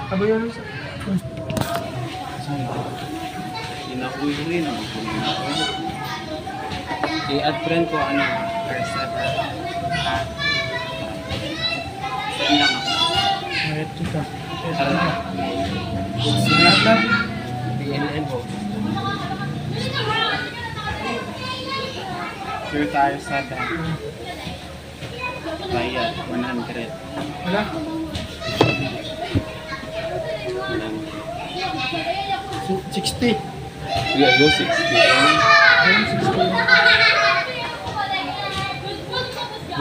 Aba yun sa... Inakuwi na ako. I-add friend ko ano, first ever. Send lang ako. Mayat kita. Sinat lang. PNL ko. Sure tayo sa dam. Bayad, 100. Wala? 60. Yeah, you 60.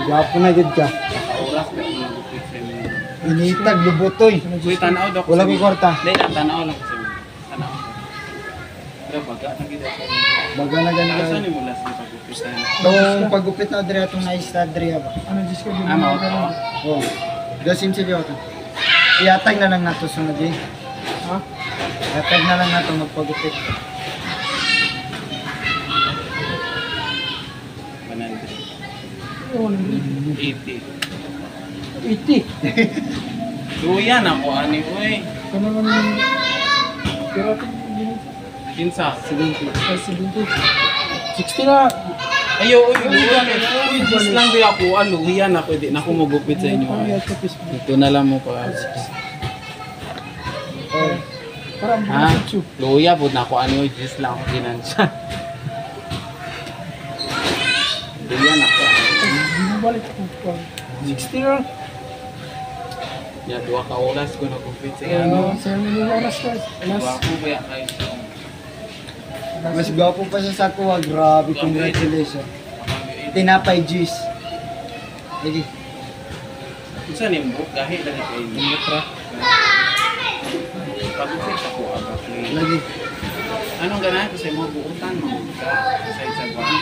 Gapo na gid ka. Oras na pinagupit sa inyo. Initag lubutoy. Uy, tanaw daw. Wala may kwarta. Hindi lang, tanaw lang kasi. Tanaw. Pero baga, nagida ko. Baga na Saan ganun. ni mula sa pagupitan? Itong pagupit na diri atong na-start diri ba? Ano, Diyos ko, Mao to. Oh. Gasim si Jota. Iatag na lang nato sunod eh. Ha? Iatag na lang nato magpagupit. 100. Oo, 80. 80. Luyan ako, ani, uy. Ito naman yung... Pero ito yung... Kinsa? 70. 60 na. Ayo, uy, luyan. Uy, just lang di ako, luyan ako. Di na ako magupit sa inyo. Ay, ito, please. Ito na lang mo pa. Oh. Para ang Ha? mga tube. Luya, bud na ako, ano, just lang ako ginansya. Luyan ako. Bumalik ko. 60 na. Ya, 2 ka oras ko nagupit sa Ano, inyo. 7 yung oras guys. Duwa Alas. ko ba kayo? Mas gwapo pa siya sa kuha. Grabe, congratulations. Tinapay juice. Lagi. Isa ni mo, kahit lang kayo. Mutra. Pag-upit ako, abak Lagi. anong ganahan ko sa mga buutan mo? Sa isa buwan.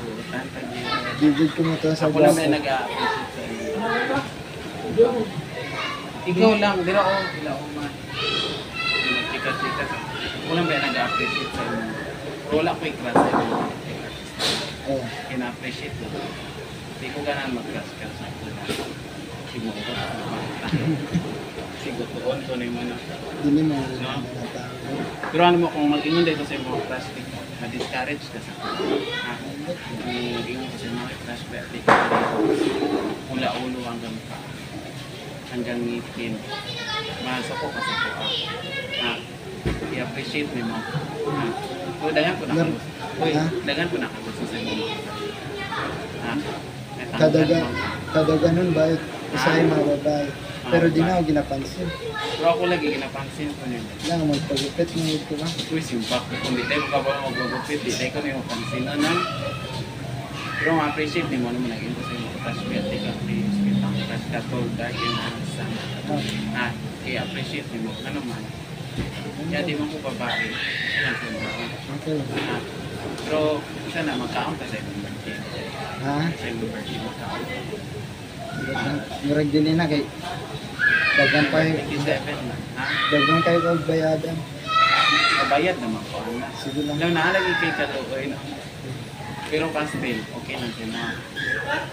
Buutan, tagi. Gigid ko mo to sa Ako lang gwapo. may nag-a-appreciate sa iyo. Ikaw lang, dira o, dira o man. Nagtikas-tikas. Ako lang may nag-a-appreciate sa iyo. Pero wala ko i-crush sa iyo. Oh. Ina-appreciate ko. Hindi ko ganahan mag-crush ka sa ako na. Siguro ko sa siguro tuon ko na yung mga. Dili mo. Pero ano mo, kung mag-ingon dito sa mga plastic, ma-discourage ka sa ha? Mag-ingon ko sa mga crush plastic. Mula ulo hanggang ngipin. Masa ko kasi ko ha? I-appreciate mo mo. Ha? So, dagan ko na Love. Uy, Ha? dagan ko na kagusto sa inyo. Ha? Kada ganun ba? Isa yung mga babae. Pero di na ako ginapansin. Pero ako lagi ginapansin ko niyo. Lang magpagupit mo ito ba? Uy, simpak. Kung di tayo magkabala magpagupit, di tayo ko na yung pansin. Ano? Pero ma-appreciate ni mo naman naging ko sa inyo. Crush plastic at please. Kitang crush ka tall, dark, and handsome. Ha? I-appreciate ni mo. Ano man? Kaya di mo ko babae. Yan sa mga. Okay lang. Ha? Pero, sana magkaon ka sa iyong birthday. Ha? Sa iyong birthday, magkaon. Murag din na kay dagan pa 27 na. Ha? dagan kayo kag bayadan. Kabayad naman ko. Ano? Sige lang. Alam na, lagi kay Kaluoy. No? Pero pastel, okay lang siya na.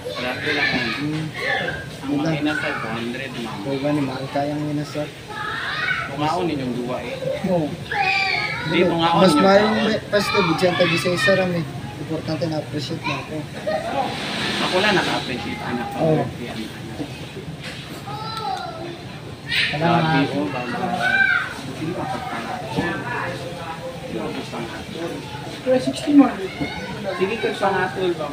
Parato lang yan. Ang mga inasal, 200 ma'am. So gani mahal kayang minasar. Pungaon ninyong duwa eh. Oo. Hindi, pungaon Mas ninyong mahal tao. yung pasto bigyan tagi sa isa rami. Importante na appreciate na ako. Ako lang naka-appreciate anak ko. Oo. Yan. Salamat. Sabi ko, hindi pa pagpangatol. Hindi pa pagpangatol. Pero 60 mo. Sige, pagpangatol ba?